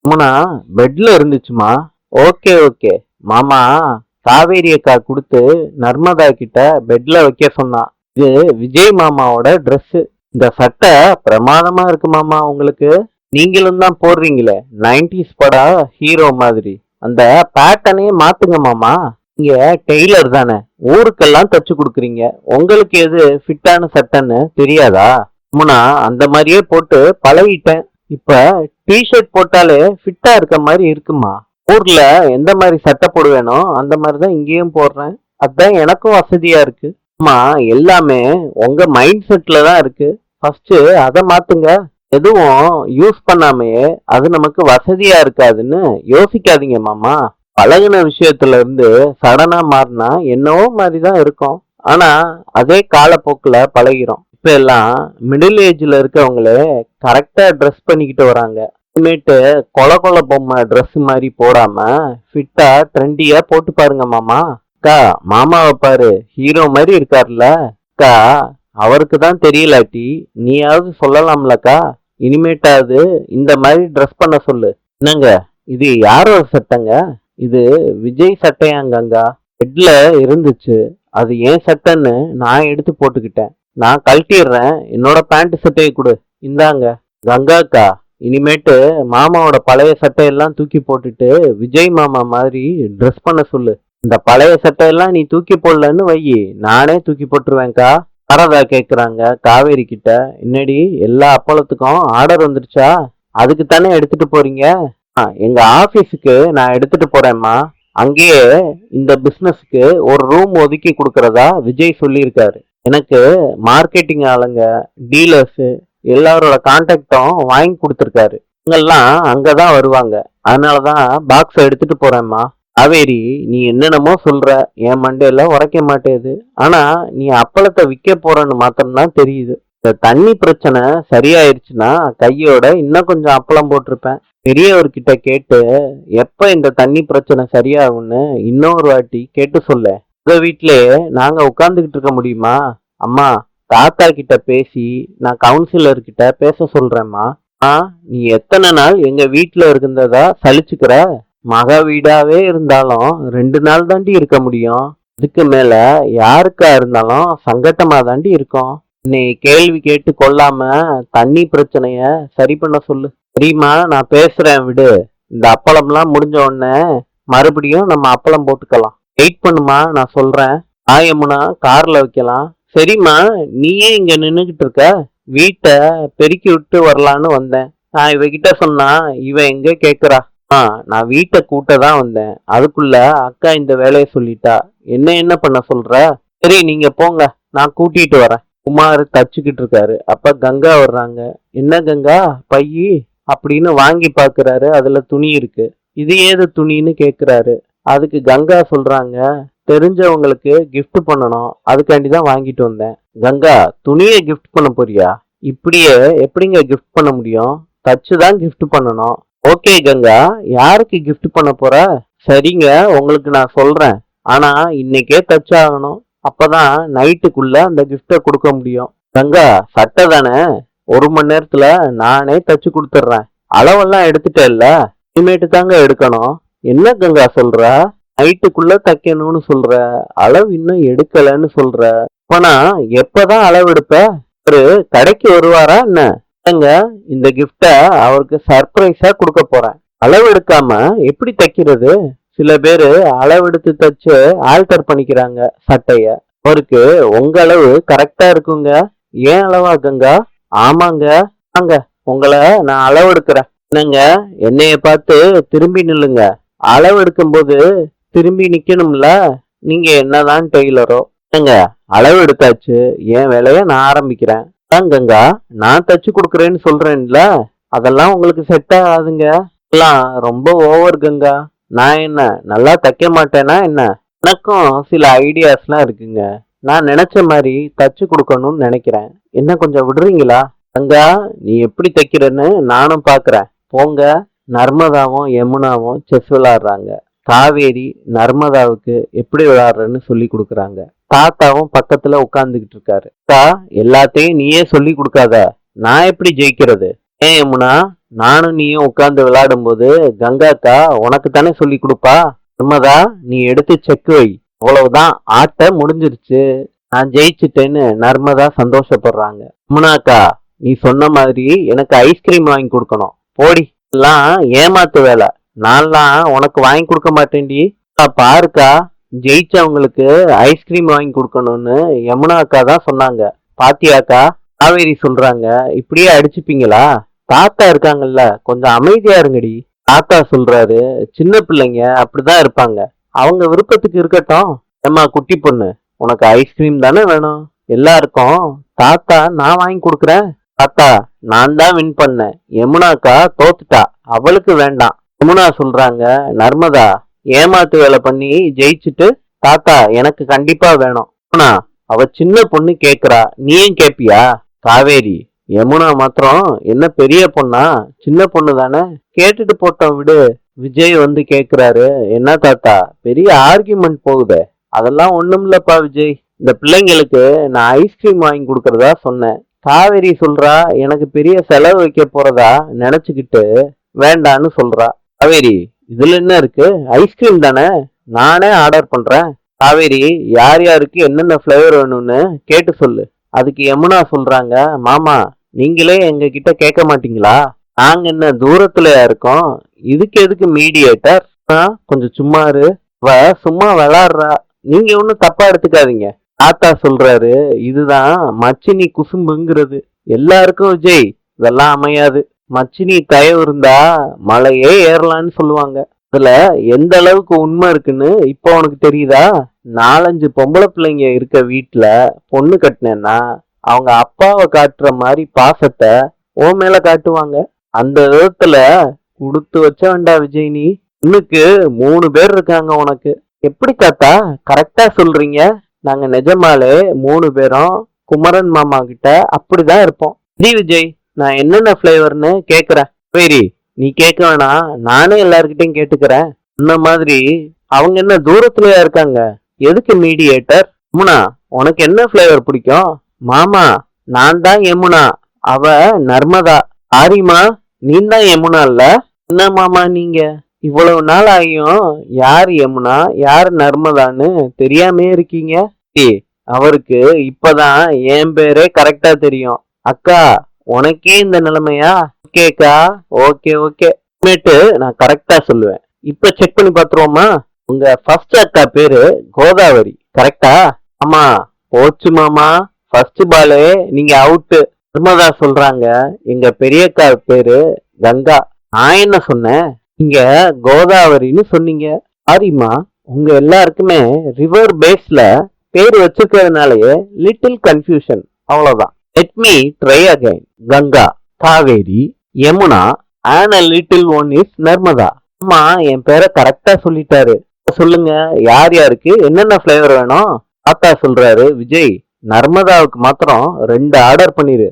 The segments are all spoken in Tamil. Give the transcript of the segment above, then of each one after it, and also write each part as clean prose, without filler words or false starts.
அம்முனா பெட்ல இருந்துச்சுமா. Okay okay. மாமா காவேரி அக்கா கொடுத்து நர்மதா கிட்ட பெட்ல வைக்க சொன்னான். இது விஜய் மாமாவோட Dress. இந்த சட்டை பிரமாதமா இருக்கு மாமா. உங்களுக்கு நீங்களும் தான் போடுறீங்களே 90s படா ஹீரோ மாதிரி. அந்த பேட்டர்னையே மாத்துங்க மாமா. நீங்க டெய்லர் தானே, ஊருக்கெல்லாம் தச்சு கொடுக்குறீங்க. உங்களுக்கு எது ஃபிட்டான சட்டைன்னு தெரியாதா? அம்முனா அந்த மாதிரியே போட்டு பழகிட்டேன். இப்ப டிஷர்ட் போட்டாலே ஃபிட்டா இருக்க மாதிரி இருக்குமா. ஊர்ல எந்த மாதிரி சட்டை போடுவேனோ அந்த மாதிரிதான் இங்கேயும் போடுறேன். அதான் எனக்கும் வசதியா இருக்கு. அம்மா எல்லாமே உங்க மைண்ட் செட்ல தான் இருக்கு. ஃபர்ஸ்ட் அதை மாத்துங்க. எதுவும் யூஸ் பண்ணாமையே அது நமக்கு வசதியா இருக்காதுன்னு யோசிக்காதீங்க மாமா. பழகுன விஷயத்துல இருந்து சடனா மாறினா என்னவோ மாதிரிதான் இருக்கும். ஆனா அதே காலப்போக்குல பழகிறோம். இப்ப எல்லாம் மிடில் ஏஜ்ல இருக்கவங்களே கரெக்டா ட்ரெஸ் பண்ணிக்கிட்டு வராங்க. இனிமேட்டு கொல கொல பொம்மை ட்ரெஸ் மாதிரி போடாம ஃபிட்டா ட்ரெண்டியா போட்டு பாருங்க மாமா. அக்கா மாமாவை பாரு, ஹீரோ மாதிரி இருக்காருல்ல. அக்கா அவருக்கு தான் தெரியலாட்டி நீயாவது சொல்லலாம்லக்கா. இனிமேட்டாவது இந்த மாதிரி ட்ரெஸ் பண்ண சொல்லு. என்னங்க இது யாரோட சட்டைங்க? இது விஜய் சட்டையாங்கங்கா. ஹெட்ல இருந்துச்சு, அது ஏன் சட்டைன்னு நான் எடுத்து போட்டுக்கிட்டேன். நான் கழட்டிடுறேன், என்னோட பேண்ட் சட்டையை கொடு. இந்தாங்க. கங்காக்கா இனிமேட்டு மாமாவோட பழைய சட்டையெல்லாம் தூக்கி போட்டுட்டு விஜய் மாமா மாதிரி ட்ரெஸ் பண்ண சொல்லு. இந்த பழைய சட்டையெல்லாம் நீ தூக்கி போடலன்னு வையி, நானே தூக்கி போட்டுருவேன்க்கா. வரதா கேக்குறாங்க காவேரி கிட்ட. என்னடி எல்லா அப்பளத்துக்கும் ஆர்டர் வந்துருச்சா? அதுக்கு தானே எடுத்துட்டு போறீங்க? எங்க ஆபீஸுக்கு நான் எடுத்துட்டு போறேம்மா. அங்கேயே இந்த பிசினஸ்க்கு ஒரு ரூம் ஒதுக்கி கொடுக்கறதா விஜய் சொல்லியிருக்காரு. எனக்கு மார்க்கெட்டிங் ஆளுங்க, டீலர்ஸ் எல்லாரோட கான்டாக்டும் வாங்கி கொடுத்துருக்காரு. இவங்கெல்லாம் அங்கதான் வருவாங்க. அதனாலதான் பாக்ஸ் எடுத்துட்டு போறேம்மா. காவேரி நீ என்னென்னமோ சொல்ற, என் மண்டையில உரைக்க மாட்டேது. ஆனா நீ அப்பளத்தை விற்க போறன்னு மாத்திரம்தான் தெரியுது. இந்த தண்ணி பிரச்சனை சரியாயிருச்சுன்னா கையோட இன்னும் கொஞ்சம் அப்பளம் போட்டிருப்பேன். பெரியவர்கிட்ட கேட்டு எப்ப இந்த தண்ணி பிரச்சனை சரியாகும்னு இன்னொரு வாட்டி கேட்டு சொல்ல. உங்க வீட்டிலேயே நாங்க உட்கார்ந்துகிட்டு இருக்க முடியுமா? அம்மா தாத்தா கிட்ட பேசி நான் கவுன்சிலர் கிட்ட பேச சொல்றேம்மா. நீ எத்தனை நாள் எங்க வீட்டுல இருந்ததா சலிச்சுக்கிற? மக வீடாவே இருந்தாலும் 2 நாள் தாண்டி இருக்க முடியும். அதுக்கு மேல யாருக்கா இருந்தாலும் சங்கட்டமா தாண்டி இருக்கும். என்னை கேள்வி கேட்டு கொள்ளாம தண்ணி பிரச்சனைய சரி பண்ண சொல்லு. சரிம்மா நான் பேசுறேன் விடு. இந்த அப்பளம்லாம் முடிஞ்ச உடனே மறுபடியும் நம்ம அப்பளம் போட்டுக்கலாம். வெயிட் பண்ணுமா, நான் சொல்றேன். ஆயமுனா கார்ல வைக்கலாம். சரிம்மா நீயே இங்க நின்னுகிட்டு இருக்க, வீட்டை பெருக்கி விட்டு வரலான்னு வந்தேன். நான் இவகிட்ட சொன்னா இவ எங்க கேக்குறா. நான் வீட்டை கூட்ட தான் வந்தேன். அதுக்குள்ள அக்கா இந்த வேலையை சொல்லிட்டா. என்ன பண்ண சொல்ற? சரி நீங்க போங்க, நான் கூட்டிட்டு வரேன். குமார் தச்சுக்கிட்டு இருக்காரு. அப்ப கங்கா வர்றாங்க. என்ன கங்கா பையி அப்படின்னு வாங்கி பாக்குறாரு. அதுல துணி இருக்கு. இது ஏது துணின்னு கேக்குறாரு. அதுக்கு கங்கா சொல்றாங்க, தெரிஞ்சவங்களுக்கு கிஃப்ட் பண்ணணும், அதுக்காண்டிதான் வாங்கிட்டு வந்தேன். கங்கா துணியை கிஃப்ட் பண்ண போறியா? இப்படியே எப்படிங்க கிஃப்ட் பண்ண முடியும்? தச்சுதான் கிஃப்ட் பண்ணணும். ஓகே கங்கா, யாருக்கு கிஃப்ட் பண்ண போற? சரிங்க உங்களுக்கு நான் சொல்றேன். ஆனா இன்னைக்கே தச்சாகணும். அப்பதான் நைட்டுக்குள்ள அந்த கிஃப்ட கொடுக்க முடியும். கங்கா சட்டை தானே, 1 மணி நேரத்துல நானே தச்சு கொடுத்துட்றேன். அளவெல்லாம் எடுத்துட்டேல்ல, இனிமேட்டு தாங்க எடுக்கணும். என்ன கங்கா சொல்ற? நைட்டுக்குள்ள தைக்கணும்னு சொல்ற, அளவு இன்னும் எடுக்கலன்னு சொல்ற. அப்பனா எப்பதான் அளவு எடுப்ப? ஒரு கடைக்கு வருவாரா என்ன? இந்த கிஃப்ட அவருக்கு சர்ப்ரைஸா கொடுக்க போறேன். அளவு எடுக்காம எப்படி தைக்கிறது? சில பேரு அளவெடுத்து தச்சு ஆல்டர் பண்ணிக்கிறாங்க சட்டைய. அவருக்கு உங்க அளவு கரெக்டா இருக்குங்க. ஏன் அளவா கங்கா? ஆமாங்க. வாங்க உங்களை நான் அளவு எடுக்கிறேன். என்னங்க என்னைய பார்த்து திரும்பி நில்லுங்க. அளவு எடுக்கும் போது திரும்பி நிக்கணும்ல. நீங்க என்னதான் டெய்லரோ. என்னங்க அளவு எடுத்தாச்சு, என் வேலைய நான் ஆரம்பிக்கிறேன். கங்கா நான் தச்சு கொடுக்குறேன்னு சொல்றேன்ல, அதெல்லாம் உங்களுக்கு செட் ஆகாதுங்க. எல்லாம் ரொம்ப ஓவர் கங்கா. நான் என்ன நல்லா தைக்க மாட்டேனா என்ன? எனக்கும் சில ஐடியாஸ்லாம் இருக்குங்க. நான் நினைச்ச மாதிரி தச்சு கொடுக்கணும்னு நினைக்கிறேன். என்ன கொஞ்சம் விடுறீங்களா? கங்கா நீ எப்படி தைக்கிறன்னு நானும் பாக்குறேன். போங்க. நர்மதாவும் யமுனாவும் செஸ் விளையாடுறாங்க. காவேரி நர்மதாவுக்கு எப்படி விளையாடுறன்னு சொல்லி கொடுக்குறாங்க. தாத்தாவும் பக்கத்துல உட்கார்ந்துகிட்டு இருக்காரு. எல்லாத்தையும் நீயே சொல்லி கொடுக்காத, நான் எப்படி ஜெயிக்கிறது? ஏன் யமுனா, நானும் நீயும் உட்கார்ந்து விளையாடும் போது கங்காக்கா உனக்கு தானே சொல்லி கொடுப்பா. நர்மதா, நீ எடுத்து செக் வை. அவ்வளவுதான், ஆட்ட முடிஞ்சிருச்சு. நான் ஜெயிச்சிட்டேன்னு நர்மதா சந்தோஷப்படுறாங்க. யமுனாக்கா, நீ சொன்ன மாதிரி எனக்கு ஐஸ்கிரீம் வாங்கி கொடுக்கணும். போடி, எல்லாம் ஏமாத்து வேலை. நான்லாம் உனக்கு வாங்கி கொடுக்க மாட்டேன்டி. பாருக்கா, ஜெயிச்சவங்களுக்கு ஐஸ்கிரீம் வாங்கி கொடுக்கணும்னு யமுனா அக்கா தான் சொன்னாங்க. பாத்தியாக்கா, காவேரி சொல்றாங்க. இப்படியே அடிச்சுப்பீங்களா? தாத்தா இருக்காங்கல்ல, கொஞ்சம் அமைதியா இருங்கடி. தாத்தா சொல்றாரு, சின்ன பிள்ளைங்க அப்படிதான் இருப்பாங்க, அவங்க விருப்பத்துக்கு இருக்கட்டும். ஏம்மா குட்டி பொண்ணு, உனக்கு ஐஸ்கிரீம் தானே வேணும்? எல்லாருக்கும் தாத்தா நான் வாங்கி கொடுக்குறேன். தாத்தா, நான் தான் வின் பண்ணேன், யமுனாக்கா தோத்துட்டா, அவளுக்கு வேண்டாம். யமுனா சொல்றாங்க, நர்மதா ஏமாத்து வேலை பண்ணி ஜெயிச்சுட்டு தாத்தா எனக்கு கண்டிப்பா வேணும். யமுனா, அவ சின்ன பொண்ணு கேக்குறா, நீயும் கேப்பியா? காவேரி, யமுனா மாத்திரம் என்ன பெரிய பொண்ணா? சின்ன பொண்ணு தானே, கேட்டுட்டு போட்டோம் விடு. விஜய் வந்து கேக்குறாரு, என்ன தாத்தா பெரிய ஆர்கியூமெண்ட் போகுது? அதெல்லாம் ஒண்ணும் இல்லப்பா விஜய், இந்த பிள்ளைங்களுக்கு நான் ஐஸ்கிரீம் வாங்கி கொடுக்கறதா சொன்னேன். காவேரி சொல்றா எனக்கு பெரிய செலவு வைக்க போறதா நினைச்சுக்கிட்டு வேண்டான்னு சொல்றா. காவேரி, இதுல என்ன இருக்கு, ஐஸ்கிரீம் தானே, நானே ஆர்டர் பண்றேன். காவேரி, யார் யாருக்கு என்னென்ன ஃபிளேவர் வேணும்னு கேட்டு சொல்லு. அதுக்கு யமுனா சொல்றாங்க, மாமா நீங்களே எங்க கிட்ட கேட்க மாட்டீங்களா? நாங்க என்ன தூரத்துலயா இருக்கோம், இதுக்கு எதுக்கு மீடியேட்டர்? கொஞ்சம் சும்மா இரு, அவ சும்மா விளாடுறா, நீங்க ஒன்னும் தப்பா எடுத்துக்காதீங்க. தாத்தா சொல்றாரு, இதுதான் மச்சினி குசும்புங்கிறது. எல்லாருக்கும் விஜய் இதெல்லாம் அமையாது. மச்சினி தயவு இருந்தா மலையே ஏறலான்னு சொல்லுவாங்க. அதுல எந்த அளவுக்கு உண்மை இருக்குன்னு இப்போ உனக்கு தெரியுதா? 4-5 பொம்பளை பிள்ளைங்க இருக்க வீட்டுல பொண்ணு கட்டினேன்னா அவங்க அப்பாவை காட்டுற மாதிரி பாசத்தை ஓ மேல காட்டுவாங்க. அந்த விதத்துல கொடுத்து வச்ச வேண்டா விஜய். நீ இன்னுக்கு 3 பேர் இருக்காங்க உனக்கு. எப்படி தாத்தா கரெக்டா சொல்றீங்க? நாங்க நிஜமாலே 3 பேரும் குமரன் மாமா கிட்ட அப்படிதான் இருப்போம். ஜி விஜய், நான் என்னென்ன ஃபிளேவர்னு கேக்குறேன். சரி, நீ கேட்க வேணாம், நானே எல்லார்கிட்டையும் கேட்டுக்கிறேன். இந்த மாதிரி அவங்க என்ன தூரத்துலயா இருக்காங்க, எதுக்கு மீடியேட்டர்? யமுனா, உனக்கு என்ன ஃபிளேவர் பிடிக்கும்? மாமா, நான் தான் யமுனா, அவ நர்மதா. ஆரிமா, நீ தான் யமுனா இல்ல? என்ன மாமா நீங்க, இவ்வளவு நாள் ஆகியும் யார் யமுனா யார் நர்மதான்னு தெரியாமே இருக்கீங்க. அவருக்கு இப்பதான் என் பேரே கரெக்டா தெரியும். அக்கா, உனக்கே இந்த நிலைமையா? ஓகேக்கா, ஓகே ஓகே, நான் கரெக்டா சொல்லுவேன். இப்ப செக் பண்ணி பாத்துருவோமா? உங்க ஃபர்ஸ்ட் அக்கா பேரு கோதாவரி, கரெக்டா? ஆமா, போச்சு மாமா, ஃபர்ஸ்ட் பாலே நீங்க அவுட்டு. நர்மதா சொல்றாங்க, எங்க பெரியக்கா பேரு கங்கா. நான் என்ன சொன்னேன், நீங்க கோதாவரின்னு சொன்னீங்க. சாரிம்மா, உங்க எல்லாருக்குமே ரிவர் பேஸ்ல பேர் வச்சிருக்கிறதுனாலயே லிட்டில் கன்ஃபியூஷன், அவ்வளவுதான். Let me try again. Ganga, Kaveri, Yamuna and a little one is Narmada. அம்மா என் பேரை கரெக்டா சொல்லிட்டாரு. சொல்லுங்க, யார் யாருக்கு என்னென்ன ஃபிளேவர் வேணும்? தாத்தா சொல்றாரு, விஜய் நர்மதாவுக்கு மாத்திரம் 2 ஆர்டர் பண்ணிரு.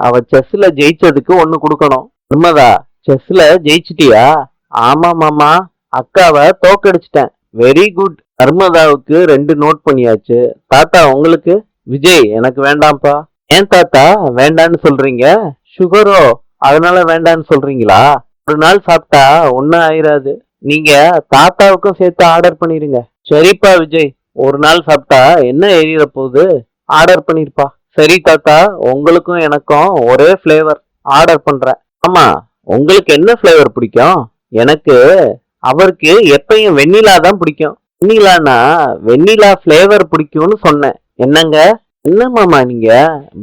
அவ செஸ்ல ஜெயிச்சதுக்கு 1 கொடுக்கணும். நர்மதா, செஸ்ல ஜெயிச்சிட்டியா? ஆமா மாமா, அக்காவை தோக்கடிச்சிட்டேன். Very good. நர்மதாவுக்கு 2 நோட் பண்ணியாச்சு. தாத்தா உங்களுக்கு? விஜய், எனக்கு வேண்டாம்ப்பா. ஏன் தாத்தா வேண்டான்னு சொல்றீங்க? சுகரோ, அதனால வேண்டான்னு சொல்றீங்களா? ஒரு நாள் சாப்பிட்டா ஒன்னும் ஆயிராது. நீங்க தாத்தாவுக்கும் சேர்த்து ஆர்டர் பண்ணிருங்க. சரிப்பா விஜய், ஒரு நாள் சாப்பிட்டா என்ன எரியற போகுது, ஆர்டர் பண்ணிருப்பா. சரி தாத்தா, உங்களுக்கும் எனக்கும் ஒரே ஃபிளேவர் ஆர்டர் பண்றேன். ஆமா, உங்களுக்கு என்ன ஃபிளேவர் பிடிக்கும்? எனக்கு அவருக்கு எப்பயும் வெண்ணிலா தான் பிடிக்கும். வெண்ணிலானா வெண்ணிலா ஃபிளேவர் பிடிக்கும்னு சொன்னேன். என்னங்க, என்ன மாமா நீங்க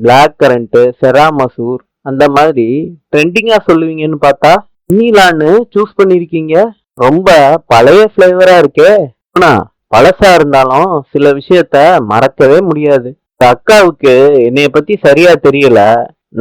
பிளாக் கரண்ட், செரா மசூர் அந்த மாதிரி ட்ரெண்டிங்கா சொல்லுவீங்கன்னு பார்த்தா வெண்ணிலான்னு சூஸ் பண்ணிருக்கீங்க. ரொம்ப பழைய ஃபிளேவரா இருக்கே. ஆனா பழசா இருந்தாலும் சில விஷயத்த மறக்கவே முடியாது. அக்காவுக்கு என்னைய பத்தி சரியா தெரியல,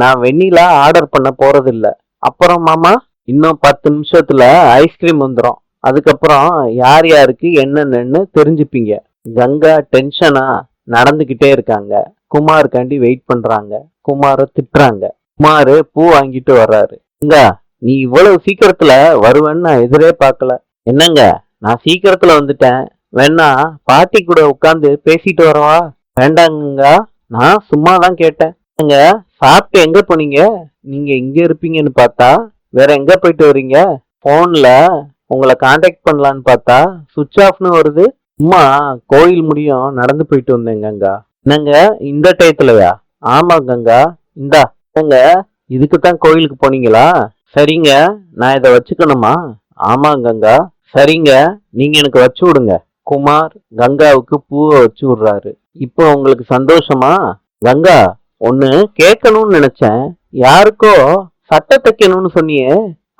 நான் வெண்ணிலா ஆர்டர் பண்ண போறதில்ல. அப்புறம் மாமா, இன்னும் 10 நிமிஷத்துல ஐஸ்கிரீம் வந்துடும். அதுக்கப்புறம் யார் யாருக்கு என்னென்னு தெரிஞ்சுப்பீங்க. கங்கா டென்ஷனா நடந்துகிட்டே இருக்காங்க. குமாருக்காண்டி வெயிட் பண்றாங்க. குமார திட்டுறாங்க. குமாரு பூ வாங்கிட்டு வர்றாரு. கங்கா, நீ இவ்வளவு சீக்கிரத்துல வருவேன்னு நான் எதிரே பார்க்கல. என்னங்க, நான் சீக்கிரத்துல வந்துட்டேன், வேணா பாட்டி கூட உட்காந்து பேசிட்டு வரவா? வேண்டாங்க, நான் சும்மா தான் கேட்டேன். சாப்பிட்டு எங்க போனீங்க? நீங்க இங்க இருப்பீங்கன்னு பார்த்தா வேற எங்க போயிட்டு வர்றீங்க? போன்ல உங்களை காண்டாக்ட் பண்ணலான்னு பார்த்தா சுவிட்ச் ஆஃப்னு வருது. அம்மா, கோயில் முடியும் நடந்து போயிட்டு வந்தேன் கங்கா. என்னங்க, இந்த டயத்துலயா? ஆமா கங்கா. இந்தா. என்னங்க, இதுக்குத்தான் கோயிலுக்கு போனீங்களா? சரிங்க, நான் இதை வச்சுக்கணுமா? ஆமா கங்கா. சரிங்க, நீங்க எனக்கு வச்சு விடுங்க. குமார் கங்காவுக்கு பூவை வச்சு விடுறாரு. இப்போ உங்களுக்கு சந்தோஷமா? கங்கா, ஒண்ணு கேட்கணும்னு நினைச்சேன். யாருக்கோ சட்டை தைக்கணும்னு சொன்னியே,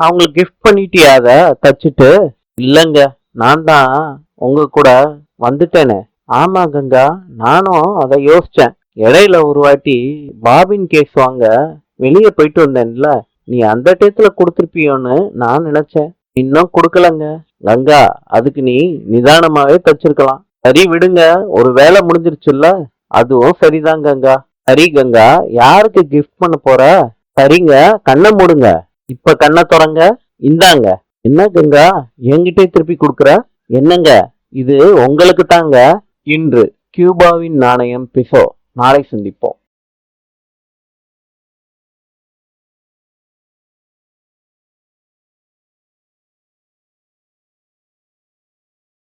அவங்களுக்கு கிஃப்ட் பண்ணிட்டியா அத தச்சுட்டு? இல்லங்க, நான் தான் உங்க கூட வந்துட்டேனே. ஆமா கங்கா, நானும் அதை யோசிச்சேன். இடையில ஒரு வாட்டி பாபின் கேஸ் வாங்க வெளியே போயிட்டு வந்தேன்ல, நீ அந்த டயத்துல கொடுத்துருப்பியோன்னு நான் நினைச்சேன். இன்னும் கொடுக்கலங்க. கங்கா, அதுக்கு நீ நிதானமாவே தச்சிருக்கலாம். சரி விடுங்க, ஒரு வேலை முடிஞ்சிருச்சுல்ல. அதுவும் சரிதான் கங்கா. சரி கங்கா, யாருக்கு கிஃப்ட் பண்ண போற? சரிங்க, கண்ணை மூடுங்க. இப்ப கண்ணை திறங்க. இந்தாங்க. என்ன கங்கா, என்கிட்டே திருப்பி கொடுக்குற? என்னங்க, இது உங்களுக்கு தாங்க. இன்று கியூபாவின் நாணயம் பிசோ. நாளை சந்திப்போம்.